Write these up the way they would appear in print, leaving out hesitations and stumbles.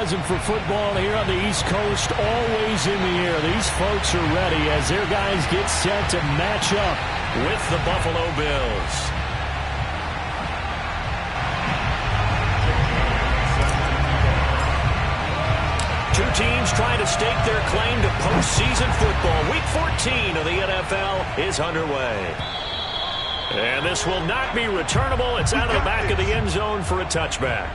enthusiasm for football here on the East Coast always in the air. These folks are ready as their guys get set to match up with the Buffalo Bills. Two teams trying to stake their claim to postseason football. Week 14 of the NFL is underway. And this will not be returnable. It's out of the back of the end zone for a touchback.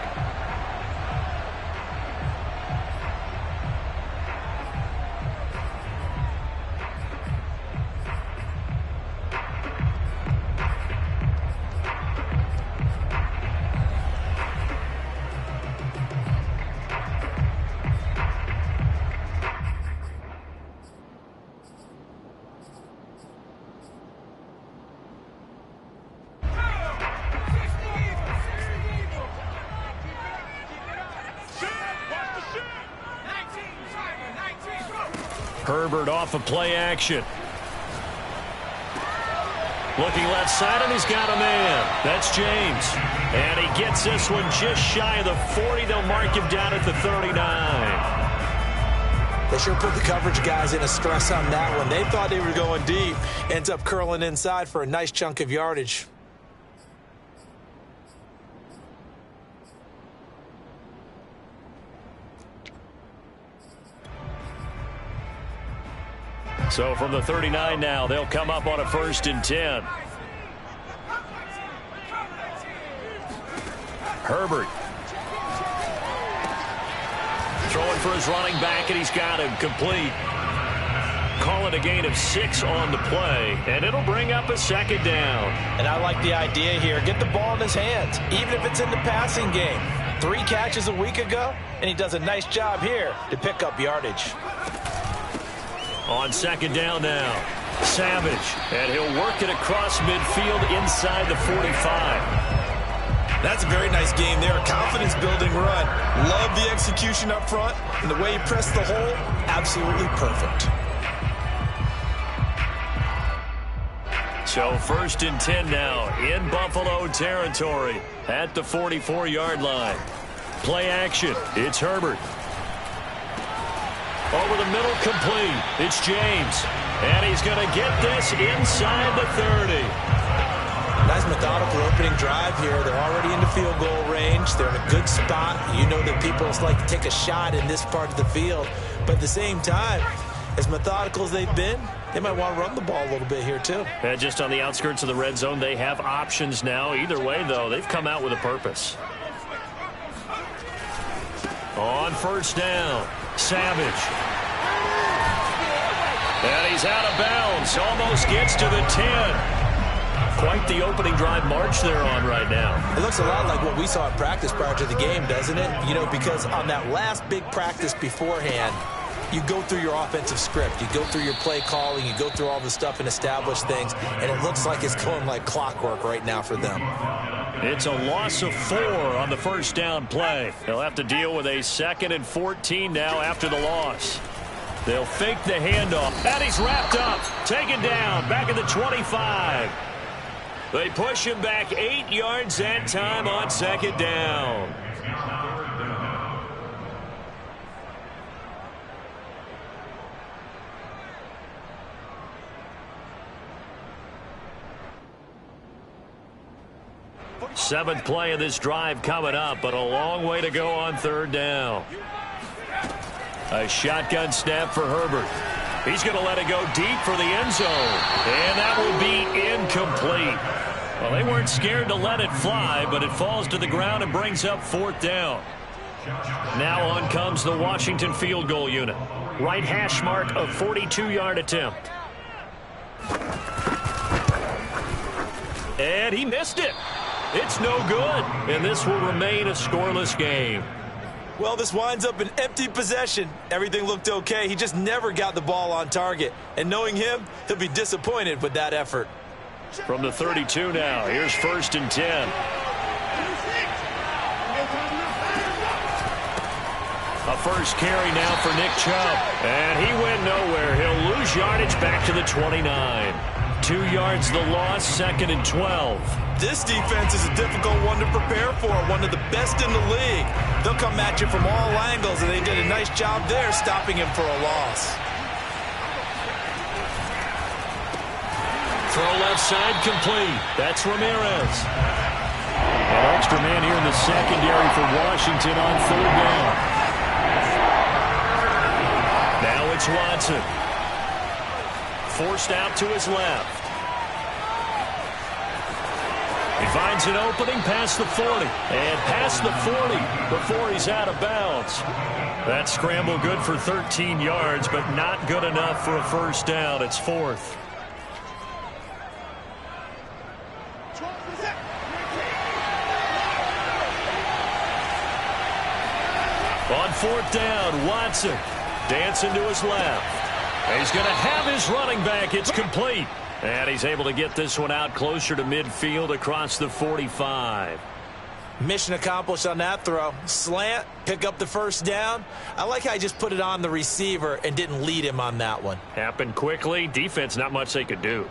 Herbert off of play action. Looking left side, and he's got a man. That's James. And he gets this one just shy of the 40. They'll mark him down at the 39. They sure put the coverage guys in a stress on that one. They thought they were going deep. Ends up curling inside for a nice chunk of yardage. So from the 39 now, they'll come up on a 1st and 10. Herbert. Throwing for his running back, and he's got him complete. Call it a gain of 6 on the play, and it'll bring up a 2nd down. And I like the idea here. Get the ball in his hands, even if it's in the passing game. 3 catches a week ago, and he does a nice job here to pick up yardage. On 2nd down now, Savage, and he'll work it across midfield inside the 45. That's a very nice game there, a confidence-building run. Love the execution up front, and the way he pressed the hole, absolutely perfect. So 1st and 10 now in Buffalo territory at the 44-yard line. Play action, it's Herbert. Over the middle, complete. It's James. And he's going to get this inside the 30. Nice methodical opening drive here. They're already in the field goal range. They're in a good spot. You know that people like to take a shot in this part of the field. But at the same time, as methodical as they've been, they might want to run the ball a little bit here too. And just on the outskirts of the red zone, they have options now. Either way, though, they've come out with a purpose. On 1st down, Savage. And he's out of bounds. Almost gets to the 10. Quite the opening drive march they're on right now. It looks a lot like what we saw in practice prior to the game, doesn't it? You know, because on that last big practice beforehand, you go through your offensive script. You go through your play calling. You go through all the stuff and establish things. And it looks like it's going like clockwork right now for them. It's a loss of 4 on the 1st down play. They'll have to deal with a 2nd and 14 now after the loss. They'll fake the handoff. And he's wrapped up. Taken down. Back at the 25. They push him back 8 yards that time on 2nd down. Seventh play of this drive coming up, but a long way to go on 3rd down. A shotgun snap for Herbert. He's going to let it go deep for the end zone. And that will be incomplete. Well, they weren't scared to let it fly, but it falls to the ground and brings up 4th down. Now on comes the Washington field goal unit. Right hash mark of 42-yard attempt. And he missed it. It's no good, and this will remain a scoreless game. Well, this winds up an empty possession. Everything looked okay. He just never got the ball on target. And knowing him, he'll be disappointed with that effort. From the 32 now, here's 1st and 10. A first carry now for Nick Chubb. And he went nowhere. He'll lose yardage back to the 29. 2 yards the loss, 2nd and 12. This defense is a difficult one to prepare for, one of the best in the league. They'll come at you from all angles, and they did a nice job there stopping him for a loss. Throw left side complete. That's Ramirez. An extra man here in the secondary for Washington on third down. Now it's Watson. Forced out to his left. He finds an opening past the 40. And past the 40 before he's out of bounds. That scramble good for 13 yards, but not good enough for a first down. It's fourth. On fourth down, Watson dancing to his left. He's going to have his running back. It's complete. And he's able to get this one out closer to midfield across the 45. Mission accomplished on that throw. Slant, pick up the first down. I like how he just put it on the receiver and didn't lead him on that one. Happened quickly. Defense, not much they could do.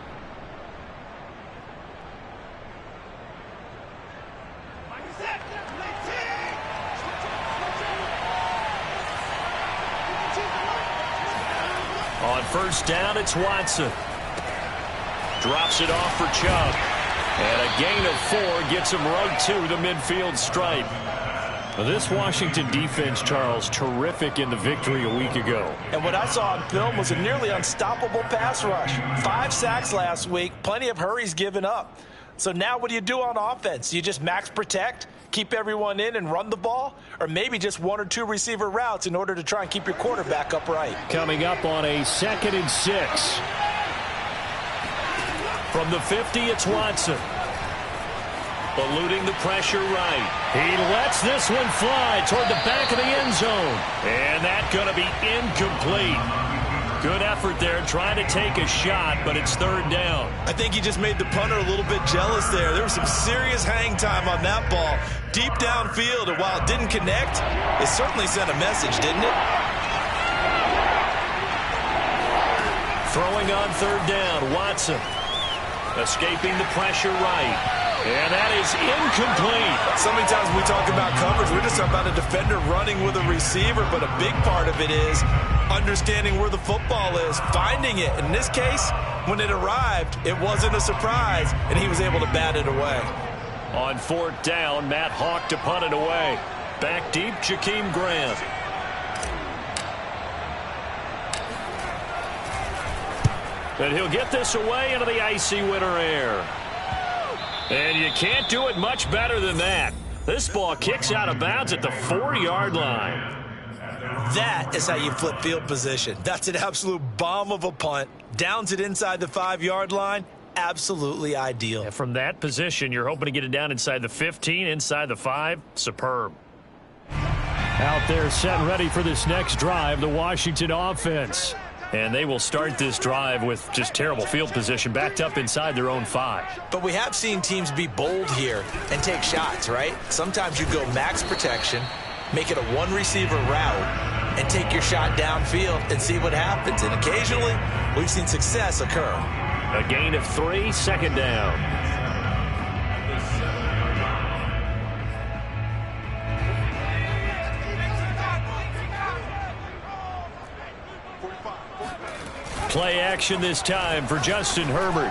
On first down, it's Watson. Drops it off for Chubb. And a gain of 4 gets him right to the midfield stripe. This Washington defense, Charles, terrific in the victory a week ago. And what I saw on film was a nearly unstoppable pass rush. 5 sacks last week, plenty of hurries given up. So now what do you do on offense? You just max protect, keep everyone in and run the ball? Or maybe just 1 or 2 receiver routes in order to try and keep your quarterback upright? Coming up on a 2nd and 6. From the 50, it's Watson. Eluding the pressure right. He lets this one fly toward the back of the end zone. And that's going to be incomplete. Good effort there trying to take a shot, but it's third down. I think he just made the punter a little bit jealous there. There was some serious hang time on that ball. Deep downfield, and while it didn't connect, it certainly sent a message, didn't it? Throwing on third down, Watson. Escaping the pressure right. And that is incomplete. So many times when we talk about coverage, we're just talking about a defender running with a receiver, but a big part of it is understanding where the football is, finding it. In this case, when it arrived, it wasn't a surprise, and he was able to bat it away. On fourth down, Matt Hawk to punt it away. Back deep, Jakeem Grant. And he'll get this away into the icy winter air. And you can't do it much better than that. This ball kicks out of bounds at the 4-yard line. That is how you flip field position. That's an absolute bomb of a punt. Downs it inside the 5-yard line. Absolutely ideal. And from that position, you're hoping to get it down inside the 15, inside the 5. Superb. Out there set and ready for this next drive, the Washington offense. And they will start this drive with just terrible field position, backed up inside their own 5. But we have seen teams be bold here and take shots, right? Sometimes you go max protection, make it a 1-receiver route, and take your shot downfield and see what happens. And occasionally, we've seen success occur. A gain of 3, second down. Play action this time for Justin Herbert.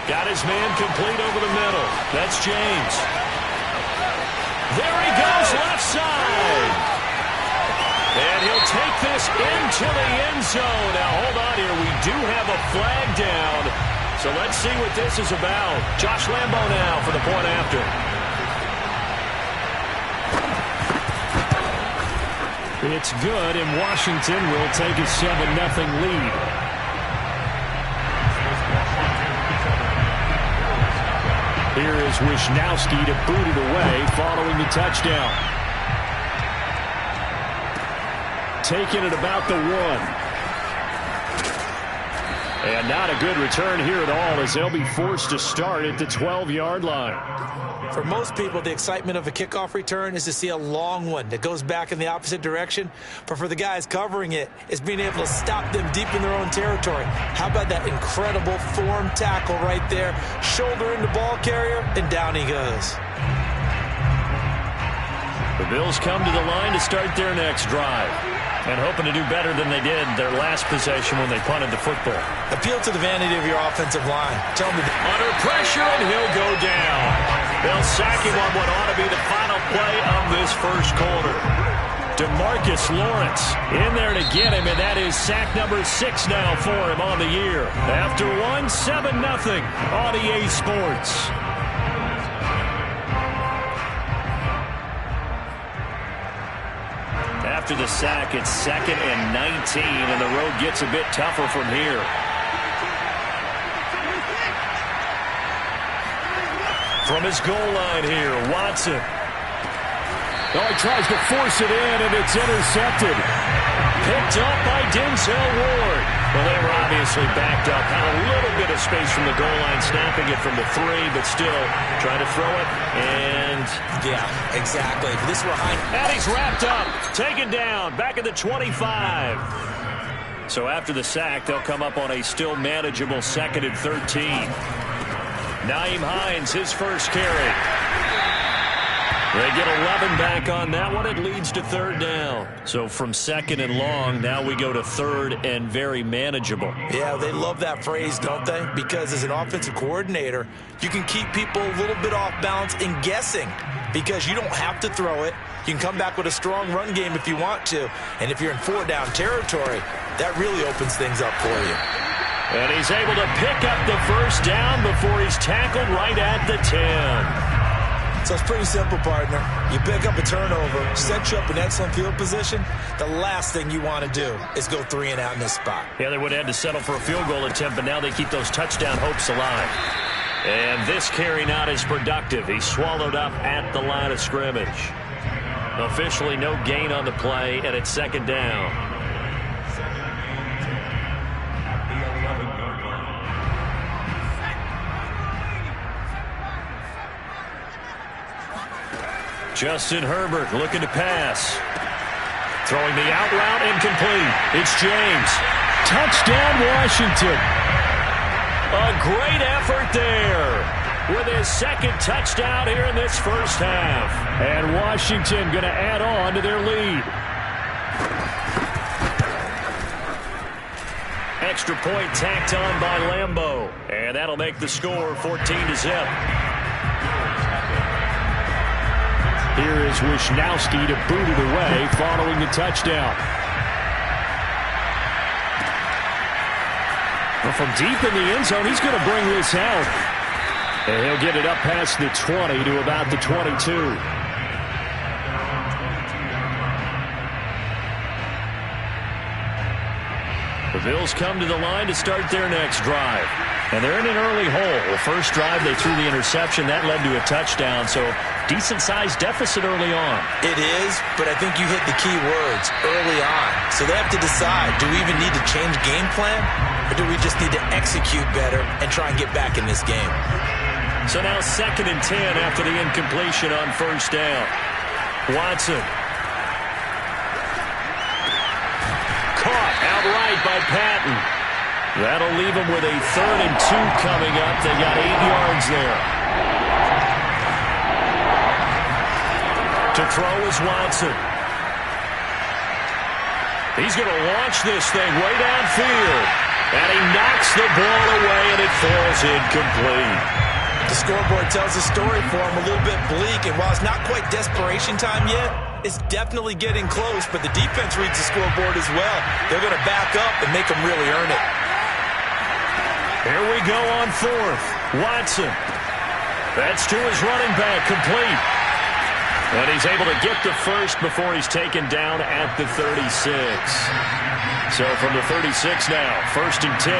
Got his man complete over the middle. That's James. There he goes, left side. And he'll take this into the end zone. Now, hold on here. We do have a flag down. So let's see what this is about. Josh Lambo now for the point after. It's good, and Washington will take a 7-0 lead. Here is Wisnowski to boot it away following the touchdown. Taking it about the 1. And not a good return here at all as they'll be forced to start at the 12-yard line. For most people, the excitement of a kickoff return is to see a long one that goes back in the opposite direction. But for the guys covering it, it's being able to stop them deep in their own territory. How about that incredible form tackle right there? Shoulder into ball carrier, and down he goes. The Bills come to the line to start their next drive, and hoping to do better than they did their last possession when they punted the football. Appeal to the vanity of your offensive line. Tell them under pressure, and he'll go down. They'll sack him on what ought to be the final play of this first quarter. DeMarcus Lawrence in there to get him, and that is sack number 6 now for him on the year. After 7-0 on EA Sports. After the sack, it's 2nd and 19, and the road gets a bit tougher from here. From his goal line here, Watson. Oh, he tries to force it in, and it's intercepted. Picked up by Denzel Ward. Well, they were obviously backed up. Had a little bit of space from the goal line, snapping it from the 3, but still trying to throw it. And yeah, exactly. If this were high. And he's wrapped up. Taken down. Back at the 25. So after the sack, they'll come up on a still manageable 2nd and 13. Nyheim Hines, his first carry. They get 11 back on that one. It leads to 3rd down. So from 2nd and long, now we go to 3rd and very manageable. Yeah, they love that phrase, don't they? Because as an offensive coordinator, you can keep people a little bit off balance and guessing because you don't have to throw it. You can come back with a strong run game if you want to. And if you're in 4-down territory, that really opens things up for you. And he's able to pick up the first down before he's tackled right at the 10. So it's pretty simple, partner. You pick up a turnover, set you up in excellent field position. The last thing you want to do is go 3 and out in this spot. Yeah, they would have had to settle for a field goal attempt, but now they keep those touchdown hopes alive. And this carry not as productive. He's swallowed up at the line of scrimmage. Officially no gain on the play, and it's 2nd down. Justin Herbert looking to pass. Throwing the out route, incomplete. It's James. Touchdown, Washington. A great effort there with his 2nd touchdown here in this first half. And Washington going to add on to their lead. Extra point tacked on by Lambeau. And that'll make the score 14-0. Here is Wisnowski to boot it away following the touchdown. Well, from deep in the end zone, he's going to bring this out. And he'll get it up past the 20 to about the 22. The Bills come to the line to start their next drive. And they're in an early hole. The first drive, they threw the interception. That led to a touchdown. So decent-sized deficit early on. It is, but I think you hit the key words early on. So they have to decide, do we even need to change game plan? Or do we just need to execute better and try and get back in this game? So now 2nd and 10 after the incompletion on first down. Watson. Caught outright by Patton. That'll leave them with a 3rd and 2 coming up. They got 8 yards there. To throw is Watson. He's going to launch this thing way downfield. And he knocks the ball away, and it falls incomplete. The scoreboard tells a story for him, a little bit bleak. And while it's not quite desperation time yet, it's definitely getting close. But the defense reads the scoreboard as well. They're going to back up and make them really earn it. Here we go on 4th. Watson. That's to his running back, complete. And he's able to get the first before he's taken down at the 36. So from the 36 now, 1st and 10.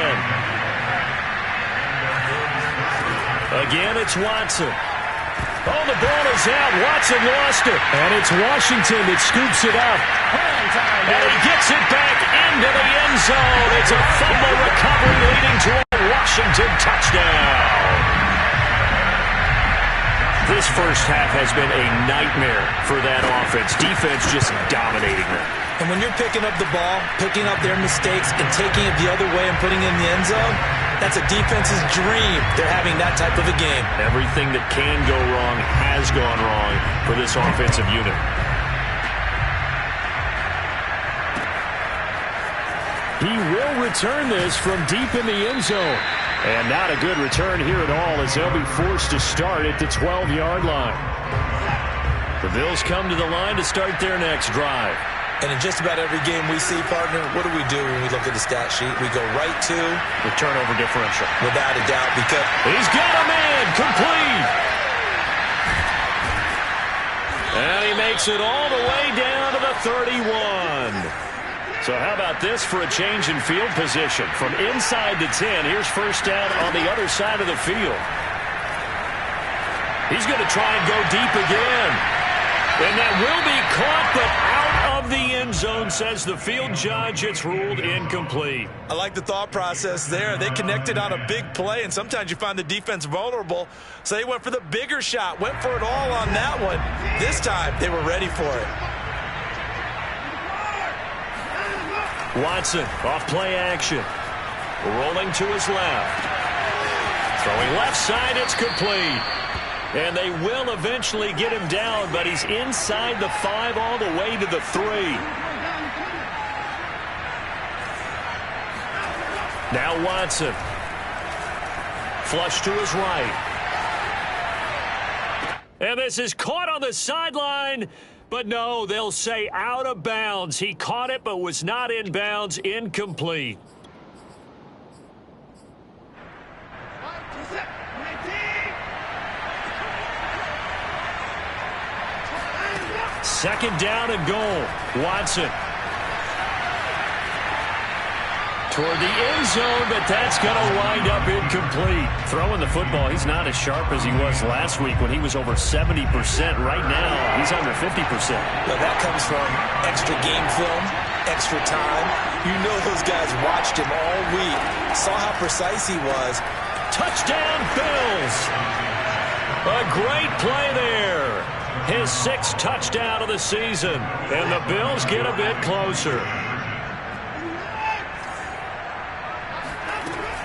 Again, it's Watson. Oh, the ball is out. Watson lost it. And it's Washington that scoops it up. And he gets it back into the end zone. It's a fumble recovery leading to a Washington touchdown. This first half has been a nightmare for that offense. Defense just dominating them. And when you're picking up the ball, picking up their mistakes, and taking it the other way and putting it in the end zone, that's a defense's dream. They're having that type of a game. Everything that can go wrong has gone wrong for this offensive unit. He will return this from deep in the end zone. And not a good return here at all, as they'll be forced to start at the 12-yard line. The Bills come to the line to start their next drive. And in just about every game we see, partner, what do when we look at the stat sheet? We go right to the turnover differential. Without a doubt, because he's got a man complete. And he makes it all the way down to the 31. So how about this for a change in field position? From inside to 10, here's first down on the other side of the field. He's going to try and go deep again. And that will be caught, but out of the end zone, says the field judge. It's ruled incomplete. I like the thought process there. They connected on a big play, and sometimes you find the defense vulnerable. So they went for the bigger shot, went for it all on that one. This time, they were ready for it. Watson, off play action. Rolling to his left. Throwing left side, it's complete. And they will eventually get him down, but he's inside the 5 all the way to the 3. Now Watson. Flush to his right. And this is caught on the sideline. But no, they'll say out of bounds. He caught it but was not in bounds. Incomplete. Second down and goal. Watson. Toward the end zone, but that's going to wind up incomplete. Throwing the football, he's not as sharp as he was last week when he was over 70%. Right now, he's under 50%. Well, that comes from extra game film, extra time. You know those guys watched him all week, saw how precise he was. Touchdown, Bills! A great play there. His 6th touchdown of the season. And the Bills get a bit closer.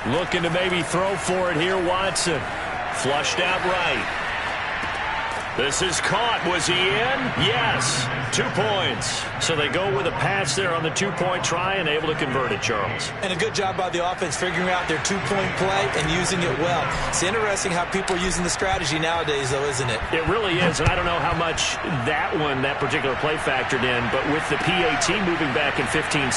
Looking to maybe throw for it here, Watson. Flushed out right. This is caught. Was he in? Yes. 2 points. So they go with a pass there on the 2-point try and able to convert it, Charles. And a good job by the offense figuring out their 2-point play and using it well. It's interesting how people are using the strategy nowadays, though, isn't it? It really is, and I don't know how much that particular play factored in, but with the PAT moving back in 15-16,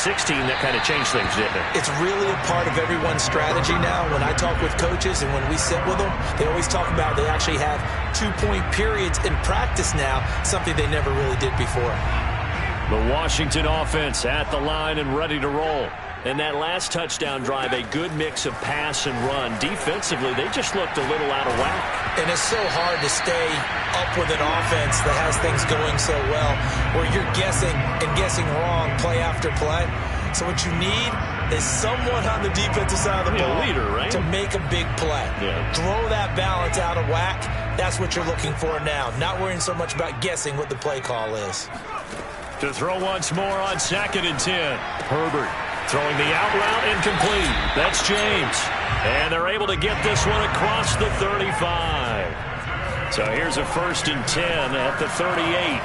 that kind of changed things, didn't it? It's really a part of everyone's strategy now. When I talk with coaches and when we sit with them, they always talk about they actually have 2-point periods in practice now, something they never really did before. The Washington offense at the line and ready to roll. And that last touchdown drive, a good mix of pass and run. Defensively, they just looked a little out of whack. And it's so hard to stay up with an offense that has things going so well, where you're guessing and guessing wrong play after play. So what you need is someone on the defensive side of the ball leader, right? to make a big play. Yeah. Throw that balance out of whack. That's what you're looking for now. Not worrying so much about guessing what the play call is. To throw once more on 2nd and 10. Herbert throwing the out route incomplete. That's James. And they're able to get this one across the 35. So here's a 1st and 10 at the 38.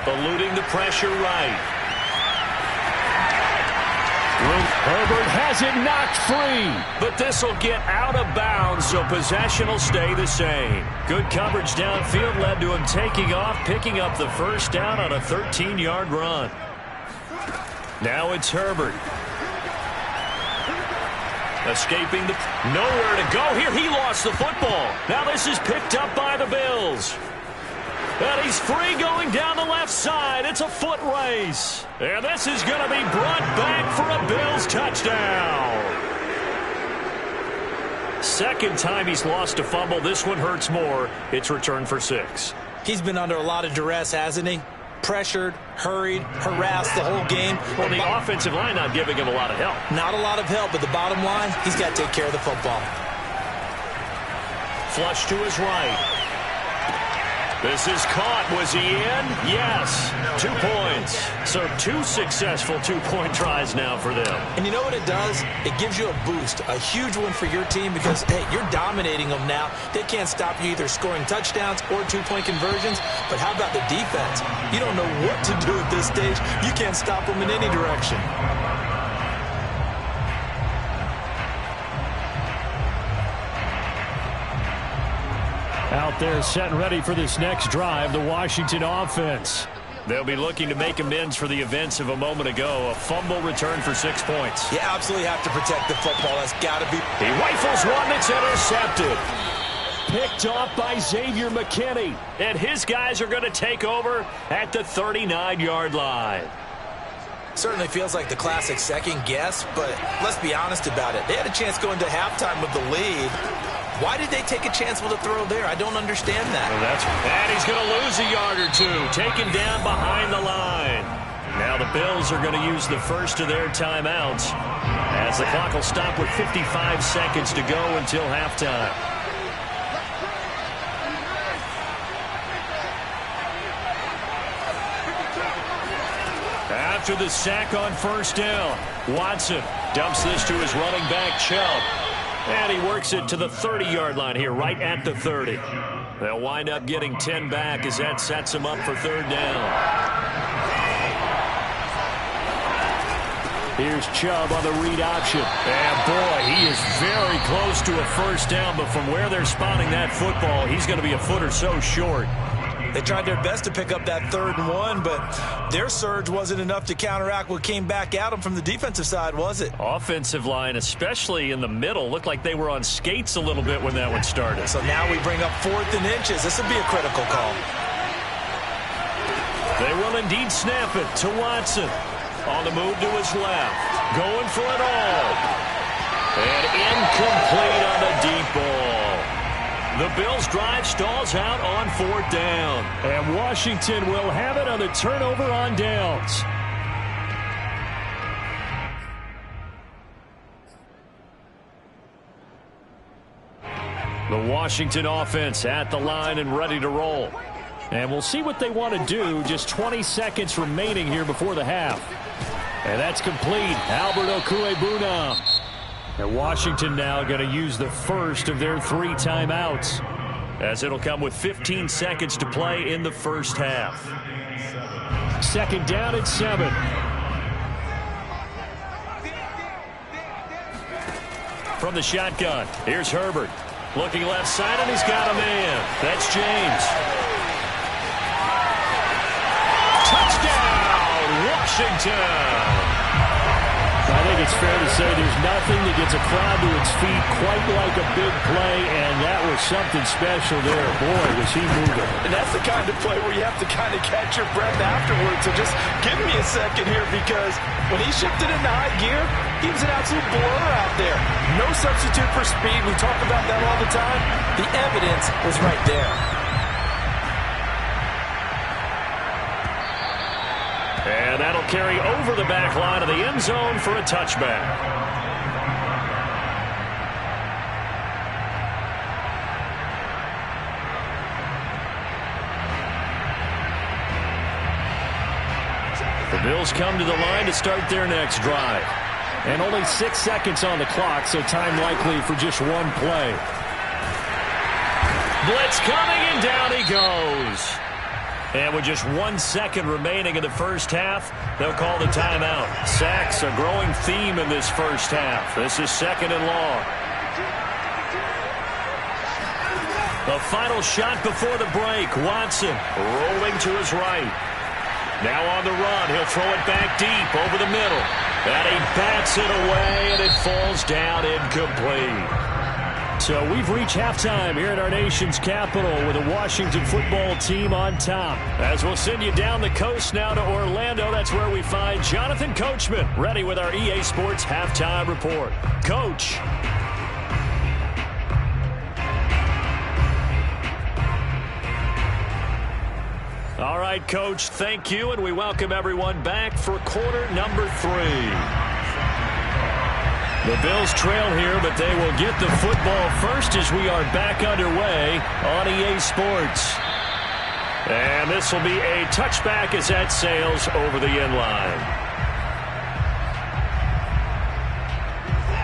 Eluding the pressure right. Herbert has it knocked free, but this will get out of bounds, so possession will stay the same. Good coverage downfield led to him taking off, picking up the first down on a 13-yard run. Now it's Herbert. Escaping the... Nowhere to go here. He lost the football. Now this is picked up by the Bills. And he's free going down the left side. It's a foot race. And this is going to be brought back for a Bills touchdown. Second time he's lost a fumble. This one hurts more. It's returned for 6. He's been under a lot of duress, hasn't he? Pressured, hurried, harassed the whole game. Well, the offensive line not giving him a lot of help. Not a lot of help, but the bottom line, he's got to take care of the football. Flush to his right. This is caught. Was he in? Yes. 2 points. So 2 successful 2-point tries now for them. And you know what it does? It gives you a boost, a huge one for your team because, hey, you're dominating them now. They can't stop you either scoring touchdowns or 2-point conversions. But how about the defense? You don't know what to do at this stage. You can't stop them in any direction. Out there set and ready for this next drive, the Washington offense. They'll be looking to make amends for the events of a moment ago. A fumble return for 6 points. You absolutely have to protect the football. That's got to be. He rifles one that's intercepted. Picked off by Xavier McKinney. And his guys are going to take over at the 39-yard line. Certainly feels like the classic second guess, but let's be honest about it. They had a chance going to halftime with the lead. Why did they take a chance with a throw there? I don't understand that. Well, and he's going to lose a yard or two, taken down behind the line. Now the Bills are going to use the first of their timeouts as the clock will stop with 55 seconds to go until halftime. After the sack on first down, Watson dumps this to his running back, Chubb. And he works it to the 30-yard line here, right at the 30. They'll wind up getting 10 back as that sets him up for third down. Here's Chubb on the read option. And boy, he is very close to a first down, but from where they're spotting that football, he's going to be a foot or so short. They tried their best to pick up that 3rd and 1, but their surge wasn't enough to counteract what came back at them from the defensive side, was it? Offensive line, especially in the middle, looked like they were on skates a little bit when that one started. So now we bring up 4th and inches. This would be a critical call. They will indeed snap it to Watson. On the move to his left. Going for it all. And incomplete on the deep ball. The Bills' drive stalls out on 4th down. And Washington will have it on the turnover on downs. The Washington offense at the line and ready to roll. And we'll see what they want to do. Just 20 seconds remaining here before the half. And that's complete. Albert Okwuegbunam. And Washington now going to use the first of their 3 timeouts, as it'll come with 15 seconds to play in the first half. 2nd down and 7. From the shotgun, here's Herbert. Looking left side, and he's got a man. That's James. Touchdown, Washington. I think it's fair to say there's nothing that gets a crowd to its feet quite like a big play, and that was something special there. Boy, was he moving. And that's the kind of play where you have to kind of catch your breath afterwards. So just give me a second here, because when he shifted into high gear, he was an absolute blur out there. No substitute for speed. We talk about that all the time. The evidence was right there. And that'll carry over the back line of the end zone for a touchback. The Bills come to the line to start their next drive. And only 6 seconds on the clock, so time likely for just one play. Blitz coming, and down he goes. And with just 1 second remaining in the first half, they'll call the timeout. Sacks, a growing theme in this first half. This is 2nd and long. The final shot before the break. Watson rolling to his right. Now on the run, he'll throw it back deep over the middle. And he bats it away, and it falls down incomplete. So we've reached halftime here in our nation's capital with the Washington football team on top. As we'll send you down the coast now to Orlando, that's where we find Jonathan Coachman, ready with our EA Sports Halftime Report. Coach. All right, Coach, thank you, and we welcome everyone back for quarter number 3. The Bills trail here, but they will get the football first as we are back underway on EA Sports. And this will be a touchback as that sails over the end line.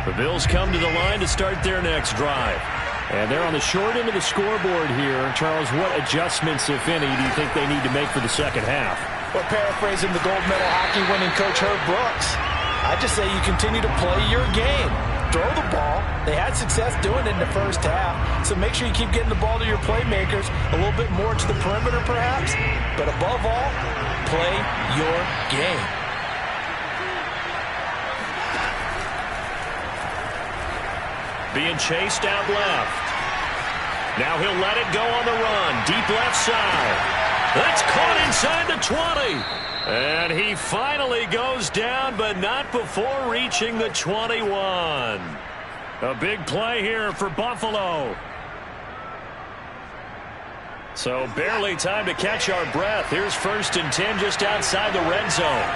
The Bills come to the line to start their next drive. And they're on the short end of the scoreboard here. Charles, what adjustments, if any, do you think they need to make for the second half? Well, paraphrasing the gold medal hockey winning coach Herb Brooks, I just say you continue to play your game. throw the ball. They had success doing it in the first half. So make sure you keep getting the ball to your playmakers, a little bit more to the perimeter perhaps. But above all, play your game. Being chased out left. Now he'll let it go on the run. Deep left side. That's caught inside the 20. And he finally goes down, but not before reaching the 21. A big play here for Buffalo. So barely time to catch our breath. Here's 1st and 10 just outside the red zone.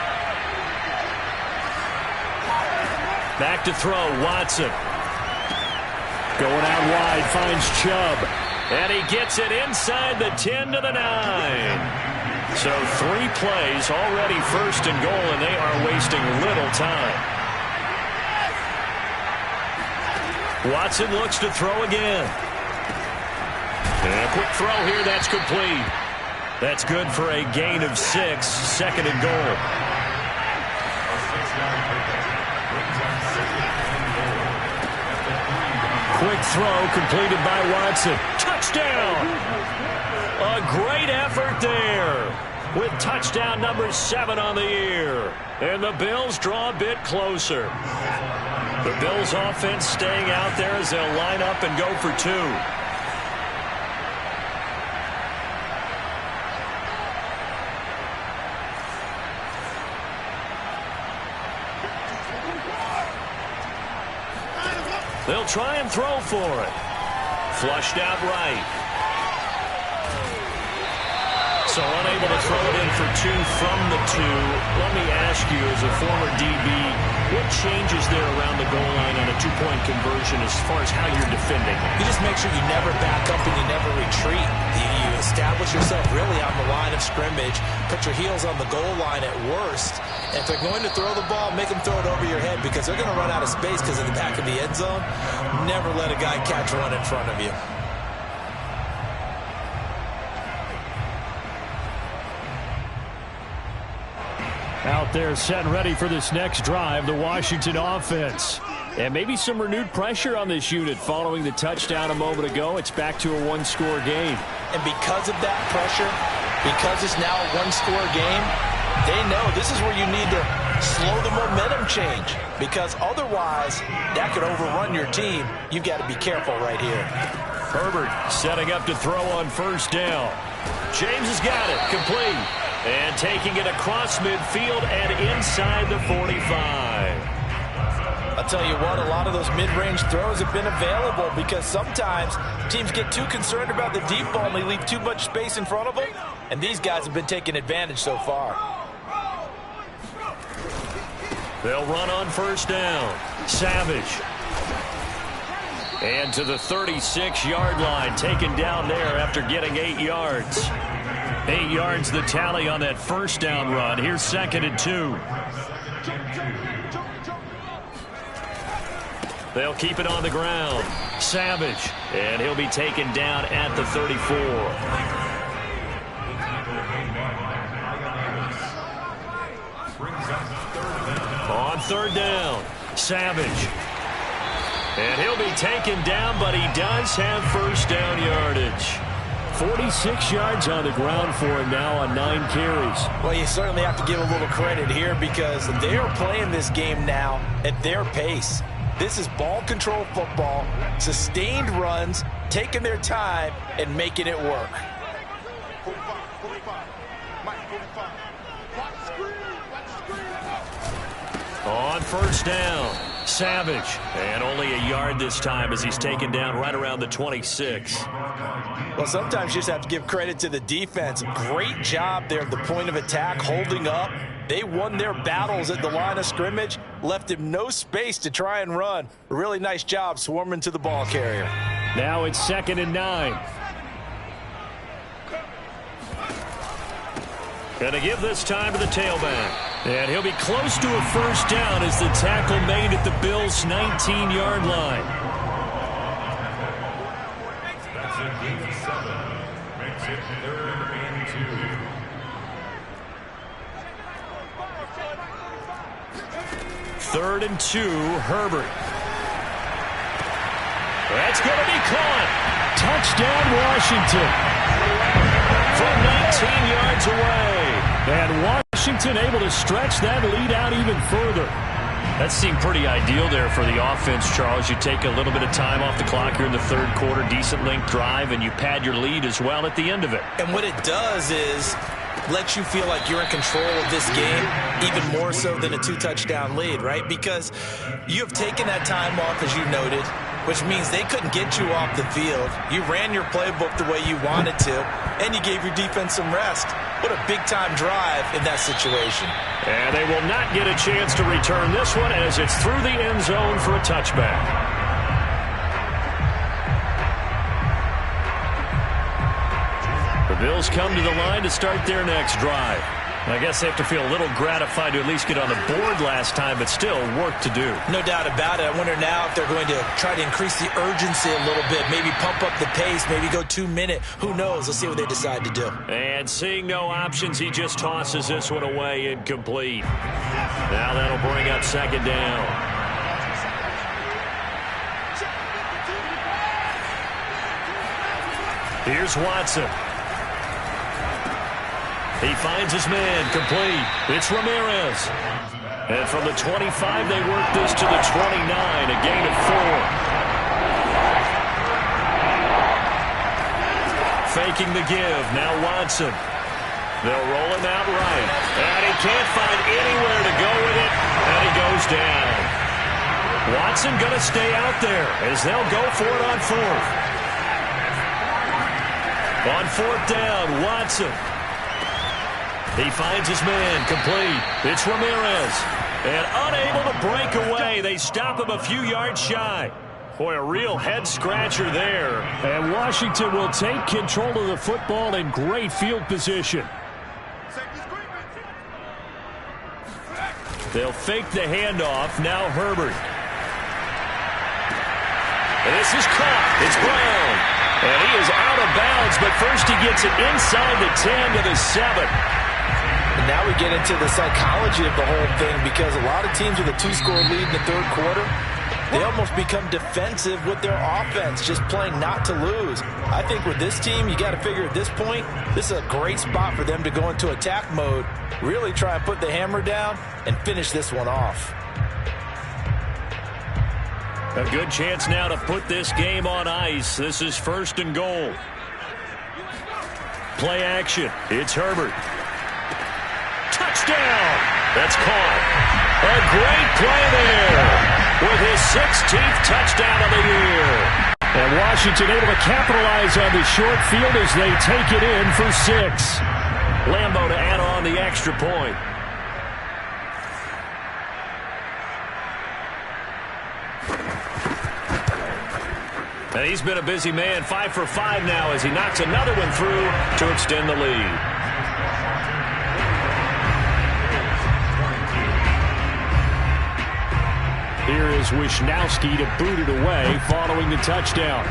Back to throw, Watson. Going out wide, finds Chubb. And he gets it inside the 10 to the 9. So 3 plays, already 1st and goal, and they are wasting little time. Watson looks to throw again. And a quick throw here, that's complete. That's good for a gain of 6, 2nd and goal. Quick throw completed by Watson. Touchdown! A great effort there with touchdown number 7 on the year. And the Bills draw a bit closer. The Bills offense staying out there as they'll line up and go for 2. They'll try and throw for it. Flushed out right. So unable to throw it in for 2 from the 2. Let me ask you, as a former DB, what changes there around the goal line on a 2-point conversion as far as how you're defending? You just make sure you never back up and you never retreat. You establish yourself really on the line of scrimmage. Put your heels on the goal line at worst. And if they're going to throw the ball, make them throw it over your head because they're going to run out of space because of the back of the end zone. Never let a guy catch one in front of you. Out there set and ready for this next drive, the Washington offense. And maybe some renewed pressure on this unit following the touchdown a moment ago. It's back to a 1-score game. And because of that pressure, because it's now a 1-score game, they know this is where you need to slow the momentum change. Because otherwise, that could overrun your team. You've got to be careful right here. Herbert setting up to throw on 1st down. James has got it, complete. And taking it across midfield and inside the 45. I'll tell you what, a lot of those mid-range throws have been available because sometimes teams get too concerned about the deep ball and they leave too much space in front of them. And these guys have been taking advantage so far. They'll run on 1st down. Savage. And to the 36-yard line, taken down there after getting 8 yards. 8 yards the tally on that 1st down run. Here's 2nd and 2. They'll keep it on the ground. Savage. And he'll be taken down at the 34. On 3rd down. Savage. And he'll be taken down, but he does have 1st down yardage. 46 yards on the ground for him now on 9 carries. Well, you certainly have to give a little credit here because they are playing this game now at their pace. This is ball control football, sustained runs, taking their time and making it work. On 1st down, Savage. And only a yard this time as he's taken down right around the 26. Well, sometimes you just have to give credit to the defense. Great job there at the point of attack, holding up. They won their battles at the line of scrimmage, left him no space to try and run. A really nice job swarming to the ball carrier. Now it's 2nd and 9. Going to give this time to the tailback. And he'll be close to a 1st down as the tackle made at the Bills' 19-yard line. That's a gain of 7. Makes it 3rd and 2. 3rd and 2, Herbert. That's going to be caught. Touchdown, Washington. From 19 yards away. And Washington able to stretch that lead out even further. That seemed pretty ideal there for the offense, Charles. You take a little bit of time off the clock here in the third quarter, decent length drive, and you pad your lead as well at the end of it. And what it does is let you feel like you're in control of this game, even more so than a 2-touchdown lead, right? Because you have taken that time off, as you noted, which means they couldn't get you off the field. You ran your playbook the way you wanted to, and you gave your defense some rest. What a big-time drive in that situation. And they will not get a chance to return this one as it's through the end zone for a touchback. The Bills come to the line to start their next drive. I guess they have to feel a little gratified to at least get on the board last time, but still work to do. No doubt about it. I wonder now if they're going to try to increase the urgency a little bit, maybe pump up the pace, maybe go 2-minute. Who knows? Let's see what they decide to do. And seeing no options, he just tosses this one away incomplete. Now that'll bring up second down. Here's Watson. He finds his man, complete. It's Ramirez. And from the 25, they work this to the 29, a gain of 4. Faking the give, now Watson. They'll roll him out right. And he can't find anywhere to go with it, and he goes down. Watson going to stay out there as they'll go for it on 4th. On 4th down, Watson. He finds his man, complete. It's Ramirez. And unable to break away. They stop him a few yards shy. Boy, a real head-scratcher there. And Washington will take control of the football in great field position. They'll fake the handoff. Now Herbert. And this is caught. It's Brown. And he is out of bounds, but first he gets it inside the 10 to the 7. And now we get into the psychology of the whole thing, because a lot of teams with a 2-score lead in the third quarter, they almost become defensive with their offense, just playing not to lose. I think with this team, you got to figure at this point, this is a great spot for them to go into attack mode, really try and put the hammer down and finish this one off. A good chance now to put this game on ice. This is 1st and goal. Play action. It's Herbert. Touchdown! That's caught. A great play there with his 16th touchdown of the year. And Washington able to capitalize on the short field as they take it in for 6. Lambo to add on the extra point. And he's been a busy man, 5 for 5 now as he knocks another one through to extend the lead. Here is Wishnowski to boot it away following the touchdown.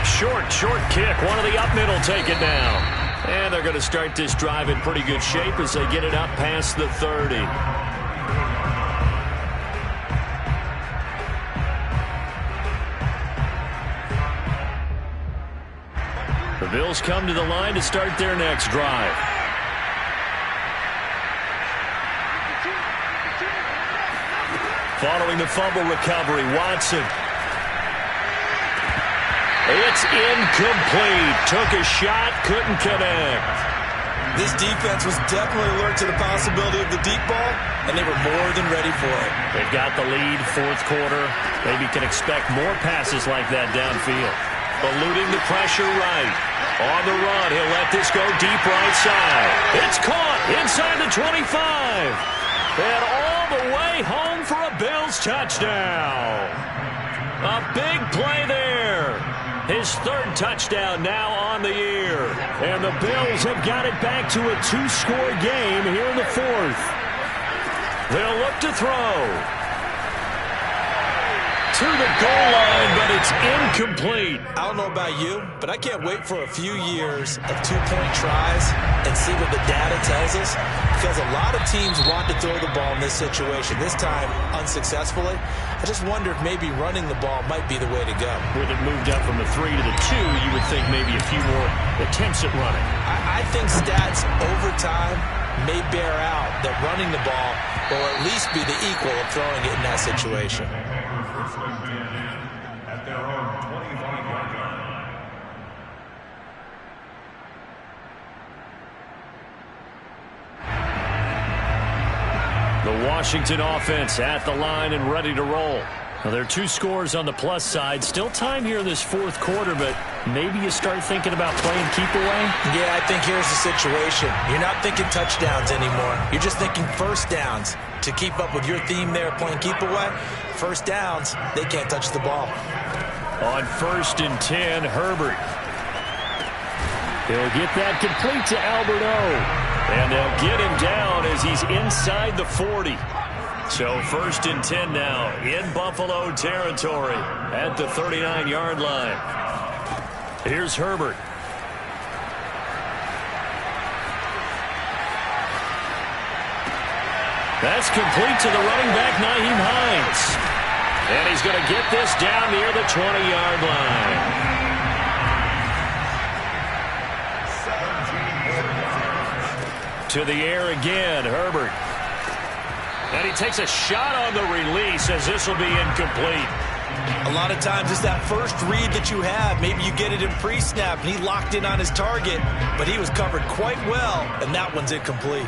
Short kick. One of the up middle take it down. And they're going to start this drive in pretty good shape as they get it up past the 30. The Bills come to the line to start their next drive. Following the fumble recovery, Watson. It's incomplete. Took a shot, couldn't connect. This defense was definitely alert to the possibility of the deep ball, and they were more than ready for it. They've got the lead, 4th quarter. Maybe can expect more passes like that downfield. Eluding the pressure right. On the run, he'll let this go deep right side. It's caught inside the 25. And all the way home for a Bills touchdown. A big play there. His 3rd touchdown now on the year. And the Bills have got it back to a 2-score game here in the 4th. They'll look to throw. To to the goal line, but it's incomplete. I don't know about you, but I can't wait for a few years of two-point tries and see what the data tells us, because a lot of teams want to throw the ball in this situation, this time unsuccessfully. I just wonder if maybe running the ball might be the way to go. With it moved up from the 3 to the 2, you would think maybe a few more attempts at running. I think stats over time may bear out that running the ball will at least be the equal of throwing it in that situation. First and 10 at their own 25-yard line. The Washington offense at the line and ready to roll. Well, there are 2 scores on the plus side. Still time here in this fourth quarter, but maybe you start thinking about playing keep away? Yeah, I think here's the situation. You're not thinking touchdowns anymore. You're just thinking first downs. To keep up with your theme there, playing keep away, first downs, they can't touch the ball. On 1st and 10, Herbert. He'll get that complete to Alberto. And they'll get him down as he's inside the 40. So 1st and 10 now in Buffalo territory at the 39-yard line. Here's Herbert. That's complete to the running back, Nyheim Hines. And he's going to get this down near the 20-yard line. To the air again, Herbert. And he takes a shot on the release as this will be incomplete. A lot of times it's that first read that you have. Maybe you get it in pre-snap and he locked in on his target, but he was covered quite well, and that one's incomplete.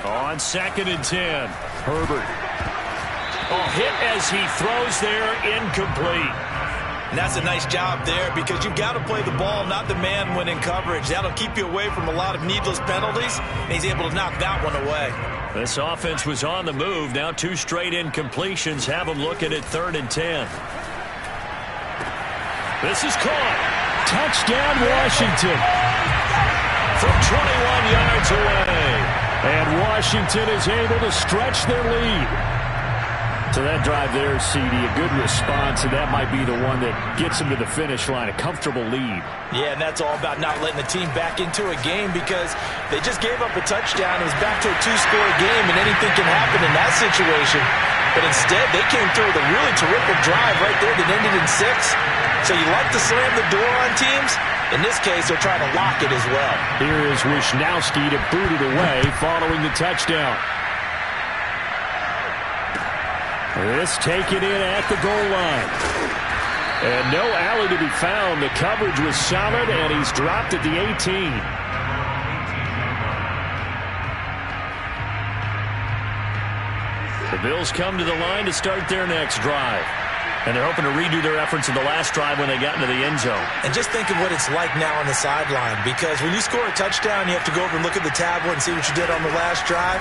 On 2nd and 10, Herbert. Oh, hit as he throws there, incomplete. And that's a nice job there, because you've got to play the ball, not the man when in coverage. That'll keep you away from a lot of needless penalties, and he's able to knock that one away. This offense was on the move. Now 2 straight incompletions have them looking at 3rd and 10. This is caught. Touchdown, Washington. From 21 yards away. And Washington is able to stretch their lead. So that drive there, CD, a good response, and that might be the one that gets them to the finish line, a comfortable lead. Yeah, and that's all about not letting the team back into a game, because they just gave up a touchdown. It was back to a 2-score game, and anything can happen in that situation. But instead, they came through with a really terrific drive right there that ended in 6. So you like to slam the door on teams. In this case, they're trying to lock it as well. Here is Wisnowski to boot it away following the touchdown. This taken in at the goal line. And no alley to be found. The coverage was solid, and he's dropped at the 18. The Bills come to the line to start their next drive. And they're hoping to redo their efforts in the last drive when they got into the end zone. And just think of what it's like now on the sideline, because when you score a touchdown, you have to go over and look at the tablet and see what you did on the last drive.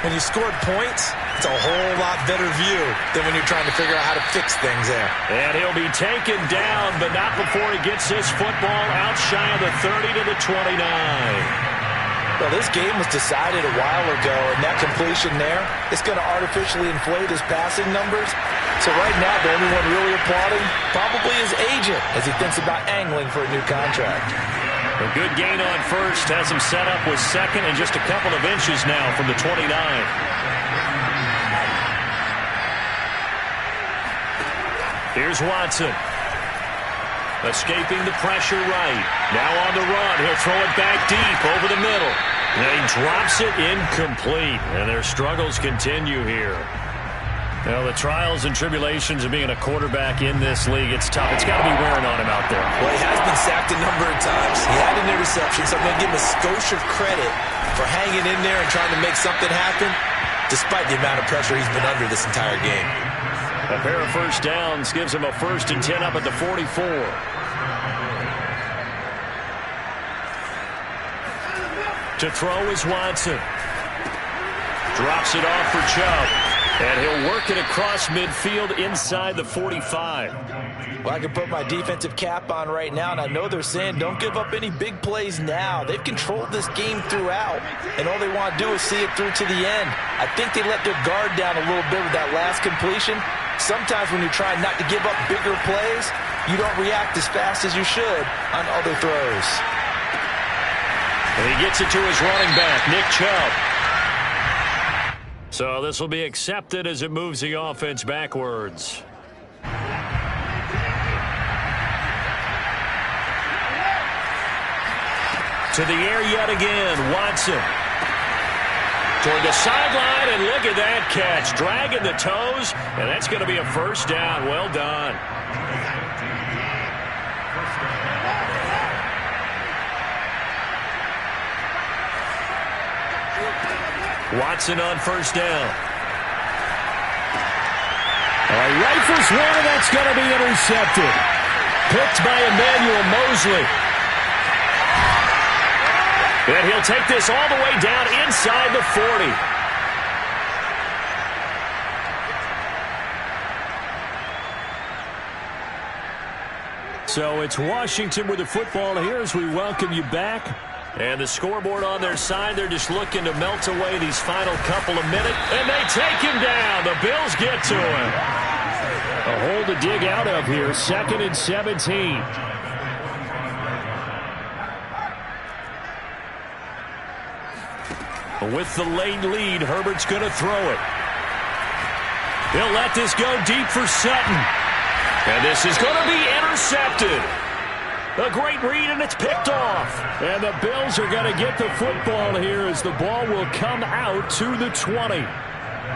When you scored points, it's a whole lot better view than when you're trying to figure out how to fix things there. And he'll be taken down, but not before he gets this football out shy of the 30 to the 29. Well, this game was decided a while ago, and that completion there, it's going to artificially inflate his passing numbers. So right now, the only one really applauding probably his agent as he thinks about angling for a new contract. A good gain on 1st has him set up with 2nd and just a couple of inches now from the 29. Here's Watson. Escaping the pressure right. Now on the run. He'll throw it back deep over the middle. And he drops it incomplete. And their struggles continue here. Well, the trials and tribulations of being a quarterback in this league, it's tough. It's got to be wearing on him out there. Well, he has been sacked a number of times. He had an interception, so I'm going to give him a skosh of credit for hanging in there and trying to make something happen, despite the amount of pressure he's been under this entire game. A pair of first downs gives him a 1st and 10 up at the 44. To throw is Watson. Drops it off for Chubb. And he'll work it across midfield inside the 45. Well, I can put my defensive cap on right now, and I know they're saying don't give up any big plays now. They've controlled this game throughout, and all they want to do is see it through to the end. I think they let their guard down a little bit with that last completion. Sometimes when you're trying not to give up bigger plays, you don't react as fast as you should on other throws. And he gets it to his running back, Nick Chubb. So this will be accepted as it moves the offense backwards. To the air yet again, Watson. Toward the sideline, and look at that catch. Dragging the toes, and that's going to be a first down. Well done. Watson on first down. Rifles one, and that's going to be intercepted. Picked by Emmanuel Mosley. And he'll take this all the way down inside the 40. So it's Washington with the football here as we welcome you back. And the scoreboard on their side, they're just looking to melt away these final couple of minutes. And they take him down. The Bills get to him. A hole to dig out of here. 2nd and 17. With the late lead, Herbert's going to throw it. He'll let this go deep for Sutton. And this is going to be intercepted. A great read, and it's picked off. And the Bills are going to get the football here as the ball will come out to the 20.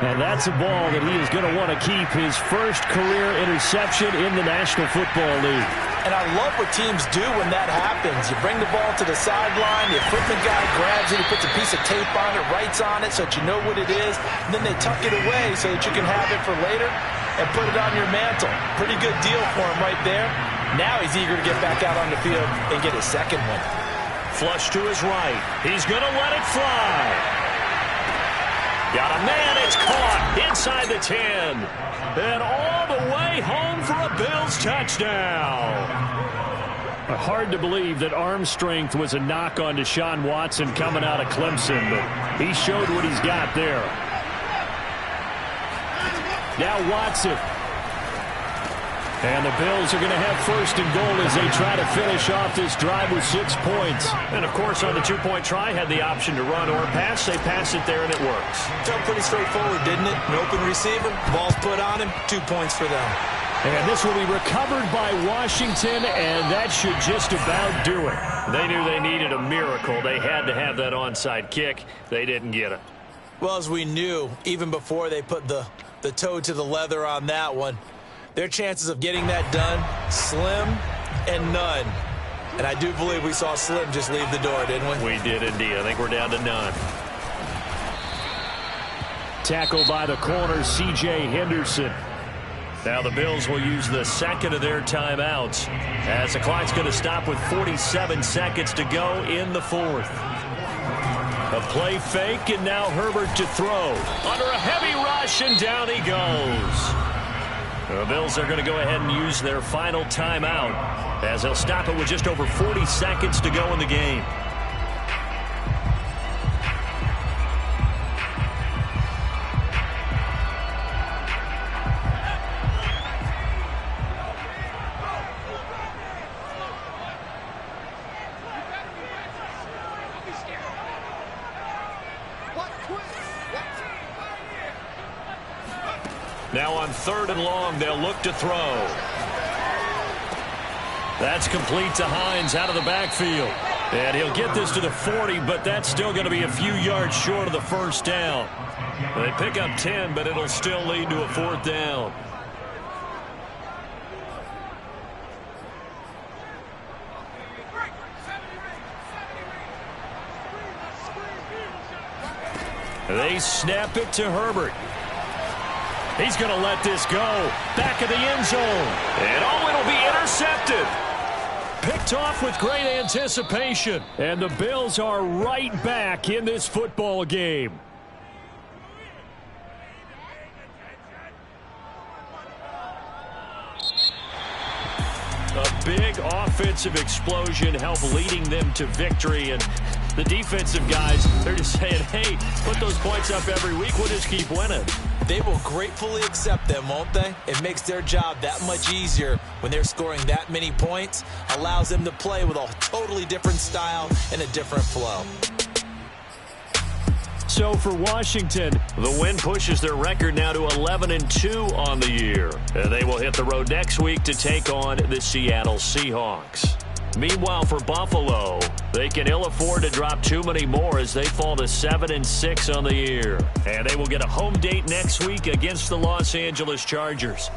And that's a ball that he is going to want to keep, his first career interception in the National Football League. And I love what teams do when that happens. You bring the ball to the sideline, the equipment guy grabs it, he puts a piece of tape on it, writes on it so that you know what it is, and then they tuck it away so that you can have it for later and put it on your mantle. Pretty good deal for him right there. Now he's eager to get back out on the field and get his second one. Flush to his right. He's going to let it fly. Got a man, it's caught inside the 10. And all the way home for a Bills touchdown. Hard to believe that arm strength was a knock on Deshaun Watson coming out of Clemson, but he showed what he's got there. Now Watson. And the Bills are going to have first and goal as they try to finish off this drive with 6 points. And, of course, on the two-point try, had the option to run or pass. They pass it there, and it works. Felt pretty straightforward, didn't it? An open receiver, ball's put on him, 2 points for them. And this will be recovered by Washington, and that should just about do it. They knew they needed a miracle. They had to have that onside kick. They didn't get it. Well, as we knew, even before they put the toe to the leather on that one, their chances of getting that done, slim and none. And I do believe we saw Slim just leave the door, didn't we? We did indeed. I think we're down to none. Tackled by the corner, C.J. Henderson. Now the Bills will use the second of their timeouts as the clock's going to stop with 47 seconds to go in the fourth. A play fake, and now Herbert to throw. Under a heavy rush, and down he goes. The Bills are going to go ahead and use their final timeout as they'll stop it with just over 40 seconds to go in the game. Now on 3rd and long, they'll look to throw. That's complete to Hines out of the backfield. And he'll get this to the 40, but that's still going to be a few yards short of the first down. They pick up 10, but it'll still lead to a 4th down. They snap it to Herbert. He's going to let this go. Back of the end zone. And it'll be intercepted. Picked off with great anticipation. And the Bills are right back in this football game. big offensive explosion help leading them to victory. And the defensive guys, they're just saying, hey, put those points up every week. We'll just keep winning. They will gratefully accept them, won't they? It makes their job that much easier when they're scoring that many points. Allows them to play with a totally different style and a different flow. So for Washington, the win pushes their record now to 11-2 on the year. And they will hit the road next week to take on the Seattle Seahawks. Meanwhile, for Buffalo, they can ill afford to drop too many more as they fall to 7-6 on the year. And they will get a home date next week against the Los Angeles Chargers.